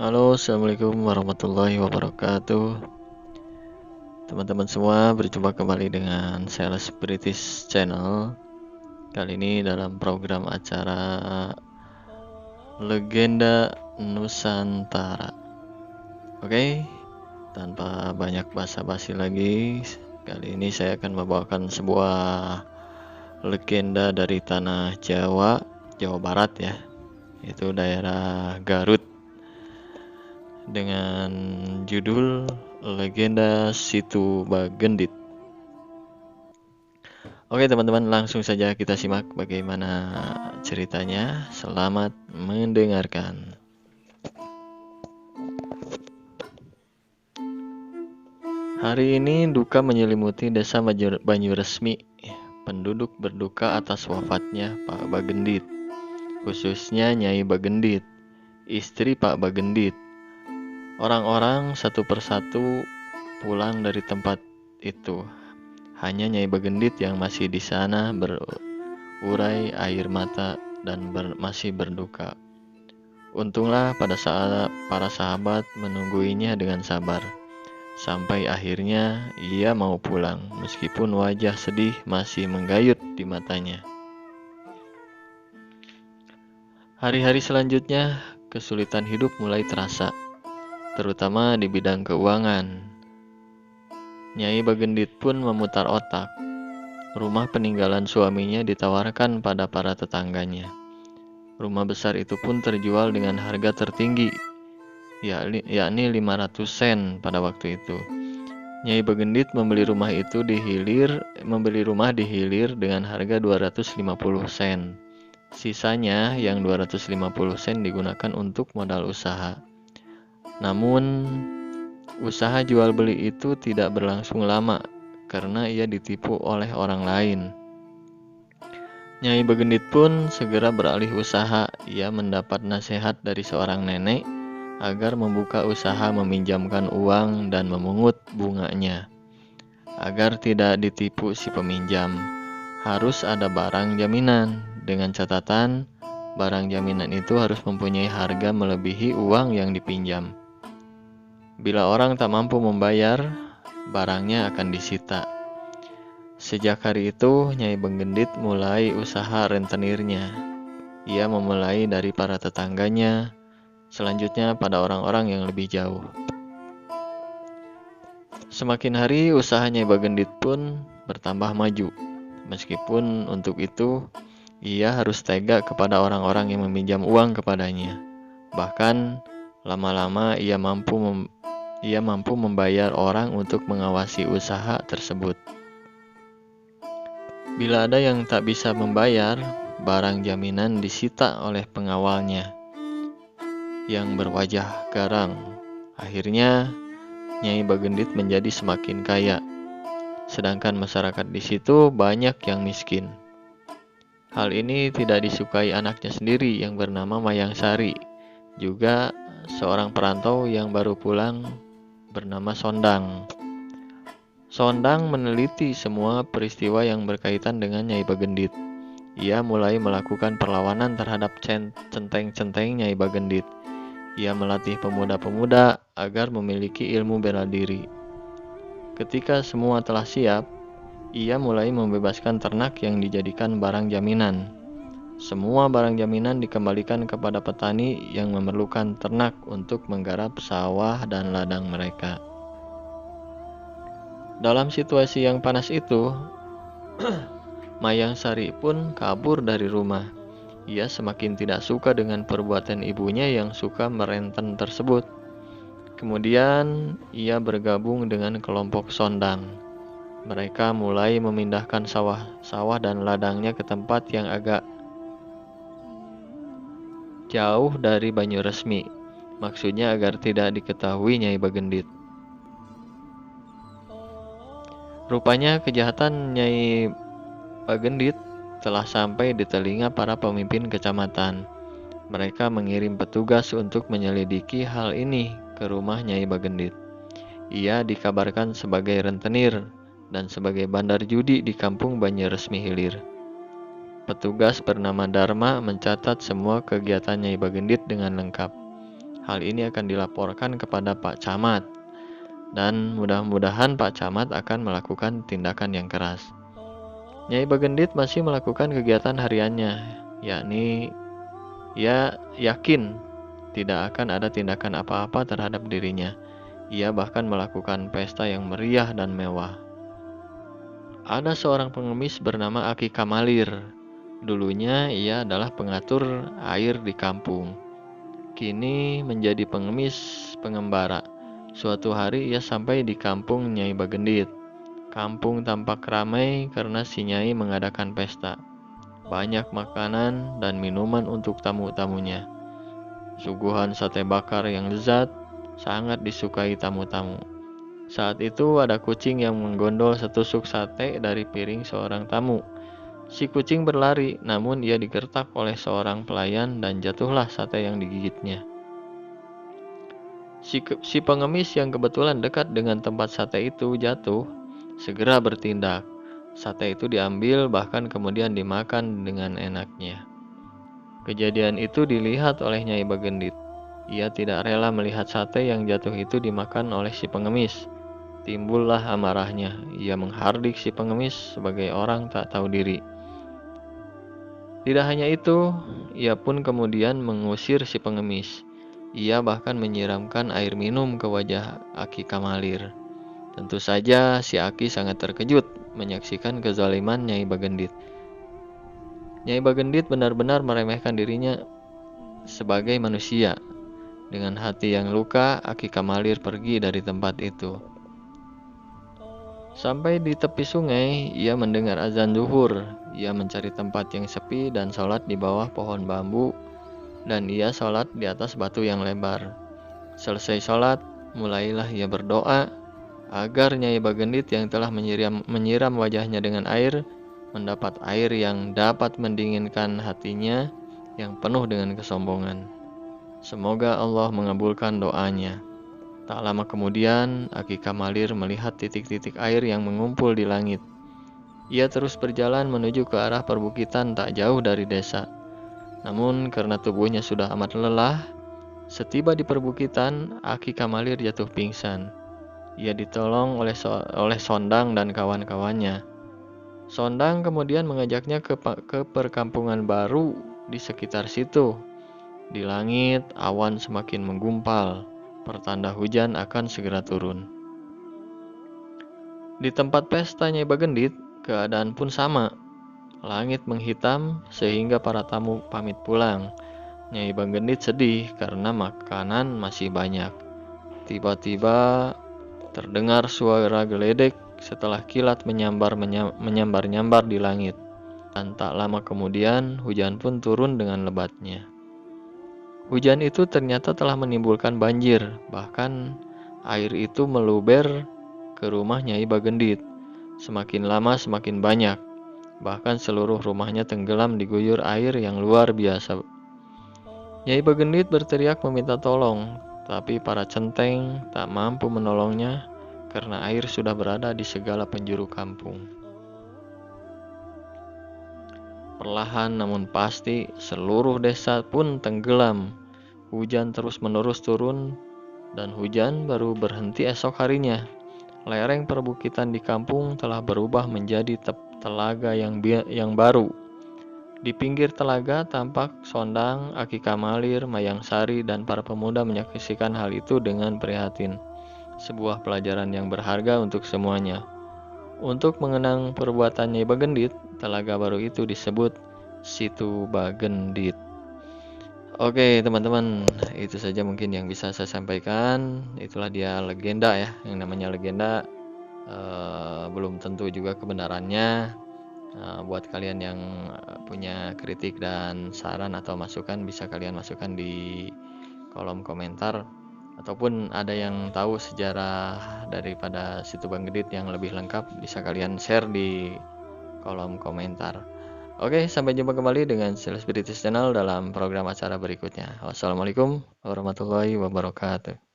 Halo, assalamualaikum warahmatullahi wabarakatuh. Teman-teman semua, berjumpa kembali dengan Sales British Channel. Kali ini dalam program acara Legenda Nusantara. Oke, tanpa banyak basa-basi lagi, kali ini saya akan membawakan sebuah legenda dari tanah Jawa, Jawa Barat ya, yaitu daerah Garut, dengan judul Legenda Situ Bagendit. Oke teman-teman, langsung saja kita simak bagaimana ceritanya. Selamat mendengarkan. Hari ini duka menyelimuti desa Banyuresmi. Penduduk berduka atas wafatnya Pak Bagendit, khususnya Nyai Bagendit, istri Pak Bagendit. Orang-orang satu persatu pulang dari tempat itu. Hanya Nyai Bagendit yang masih di sana berurai air mata dan masih berduka. Untunglah pada saat para sahabat menungguinya dengan sabar. Sampai akhirnya ia mau pulang, meskipun wajah sedih masih menggayut di matanya. Hari-hari selanjutnya, kesulitan hidup mulai terasa, terutama di bidang keuangan. Nyai Bagendit pun memutar otak. Rumah peninggalan suaminya ditawarkan pada para tetangganya. Rumah besar itu pun terjual dengan harga tertinggi, yakni 500 sen pada waktu itu. Nyai Bagendit membeli rumah di hilir dengan harga 250 sen. Sisanya yang 250 sen digunakan untuk modal usaha. Namun, usaha jual beli itu tidak berlangsung lama karena ia ditipu oleh orang lain. Nyai Bagendit pun segera beralih usaha. Ia mendapat nasihat dari seorang nenek agar membuka usaha meminjamkan uang dan memungut bunganya. Agar tidak ditipu si peminjam, harus ada barang jaminan, dengan catatan barang jaminan itu harus mempunyai harga melebihi uang yang dipinjam. Bila orang tak mampu membayar, barangnya akan disita. Sejak hari itu, Nyai Bagendit mulai usaha rentenirnya. Ia memulai dari para tetangganya, selanjutnya pada orang-orang yang lebih jauh. Semakin hari, usaha Nyai Bagendit pun bertambah maju. Meskipun untuk itu, ia harus tega kepada orang-orang yang meminjam uang kepadanya. Bahkan, lama-lama ia mampu membayar orang untuk mengawasi usaha tersebut. Bila ada yang tak bisa membayar, barang jaminan disita oleh pengawalnya yang berwajah garang. Akhirnya, Nyai Bagendit menjadi semakin kaya, sedangkan masyarakat di situ banyak yang miskin. Hal ini tidak disukai anaknya sendiri yang bernama Mayang Sari, juga seorang perantau yang baru pulang bernama Sondang. Sondang meneliti semua peristiwa yang berkaitan dengan Nyai Bagendit. Ia mulai melakukan perlawanan terhadap centeng-centeng Nyai Bagendit. Ia melatih pemuda-pemuda agar memiliki ilmu bela diri. Ketika semua telah siap, ia mulai membebaskan ternak yang dijadikan barang jaminan. Semua barang jaminan dikembalikan kepada petani yang memerlukan ternak untuk menggarap sawah dan ladang mereka. Dalam situasi yang panas itu, Mayang Sari pun kabur dari rumah. Ia semakin tidak suka dengan perbuatan ibunya yang suka merenten tersebut. Kemudian, ia bergabung dengan kelompok Sondang. Mereka mulai memindahkan sawah dan ladangnya ke tempat yang agak jauh dari Banyuresmi. Maksudnya agar tidak diketahui Nyai Bagendit. Rupanya kejahatan Nyai Bagendit telah sampai di telinga para pemimpin kecamatan. Mereka mengirim petugas untuk menyelidiki hal ini ke rumah Nyai Bagendit. Ia dikabarkan sebagai rentenir dan sebagai bandar judi di kampung Banyuresmi Hilir. Petugas bernama Dharma mencatat semua kegiatan Nyai Bagendit dengan lengkap. Hal ini akan dilaporkan kepada Pak Camat, dan mudah-mudahan Pak Camat akan melakukan tindakan yang keras. Nyai Bagendit masih melakukan kegiatan hariannya, yakni ia yakin tidak akan ada tindakan apa-apa terhadap dirinya. Ia bahkan melakukan pesta yang meriah dan mewah. Ada seorang pengemis bernama Aki Kamalir. Dulunya ia adalah pengatur air di kampung. Kini menjadi pengemis pengembara. Suatu hari ia sampai di kampung Nyai Bagendit. Kampung tampak ramai karena si Nyai mengadakan pesta. Banyak makanan dan minuman untuk tamu-tamunya. Suguhan sate bakar yang lezat sangat disukai tamu-tamu. Saat itu ada kucing yang menggondol setusuk sate dari piring seorang tamu. Si kucing berlari, namun ia digertak oleh seorang pelayan dan jatuhlah sate yang digigitnya. Si pengemis yang kebetulan dekat dengan tempat sate itu jatuh, segera bertindak. Sate itu diambil bahkan kemudian dimakan dengan enaknya. Kejadian itu dilihat oleh Nyai Bagendit. Ia tidak rela melihat sate yang jatuh itu dimakan oleh si pengemis. Timbullah amarahnya. Ia menghardik si pengemis sebagai orang tak tahu diri. Tidak hanya itu, ia pun kemudian mengusir si pengemis. Ia bahkan menyiramkan air minum ke wajah Aki Kamalir. Tentu saja si Aki sangat terkejut menyaksikan kezaliman Nyai Bagendit. Nyai Bagendit benar-benar meremehkan dirinya sebagai manusia. Dengan hati yang luka, Aki Kamalir pergi dari tempat itu. Sampai di tepi sungai, ia mendengar azan zuhur. Ia mencari tempat yang sepi dan sholat di bawah pohon bambu, dan ia sholat di atas batu yang lebar. Selesai sholat, mulailah ia berdoa agar Nyai Bagendit yang telah menyiram wajahnya dengan air, mendapat air yang dapat mendinginkan hatinya yang penuh dengan kesombongan. Semoga Allah mengabulkan doanya. Tak lama kemudian, Aki Kamalir melihat titik-titik air yang mengumpul di langit. Ia terus berjalan menuju ke arah perbukitan tak jauh dari desa. Namun karena tubuhnya sudah amat lelah, setiba di perbukitan, Aki Kamalir jatuh pingsan. Ia ditolong oleh Sondang dan kawan-kawannya. Sondang kemudian mengajaknya ke perkampungan baru di sekitar situ. Di langit, awan semakin menggumpal. Pertanda hujan akan segera turun. Di tempat pesta Nyai Bagendit, keadaan pun sama. Langit menghitam sehingga para tamu pamit pulang. Nyai Bagendit sedih karena makanan masih banyak. Tiba-tiba terdengar suara geledek setelah kilat menyambar-nyambar di langit. Dan tak lama kemudian hujan pun turun dengan lebatnya. Hujan itu ternyata telah menimbulkan banjir, bahkan air itu meluber ke rumah Nyai Bagendit. Semakin lama semakin banyak, bahkan seluruh rumahnya tenggelam diguyur air yang luar biasa. Nyai Bagendit berteriak meminta tolong, tapi para centeng tak mampu menolongnya karena air sudah berada di segala penjuru kampung. Perlahan namun pasti, seluruh desa pun tenggelam. Hujan terus-menerus turun, dan hujan baru berhenti esok harinya. Lereng perbukitan di kampung telah berubah menjadi telaga yang baru. Di pinggir telaga tampak Sondang, Aki Kamalir, Mayang Sari, dan para pemuda menyaksikan hal itu dengan prihatin. Sebuah pelajaran yang berharga untuk semuanya. Untuk mengenang perbuatan Nyai Bagendit, telaga baru itu disebut Situ Bagendit. Oke teman-teman, itu saja mungkin yang bisa saya sampaikan. Itulah dia legenda ya, yang namanya legenda belum tentu juga kebenarannya. Buat kalian yang punya kritik dan saran atau masukan, bisa kalian masukkan di kolom komentar. Ataupun ada yang tahu sejarah daripada Situ Bagendit yang lebih lengkap, bisa kalian share di kolom komentar. Oke, sampai jumpa kembali dengan Sales Spiritus Channel dalam program acara berikutnya. Wassalamualaikum warahmatullahi wabarakatuh.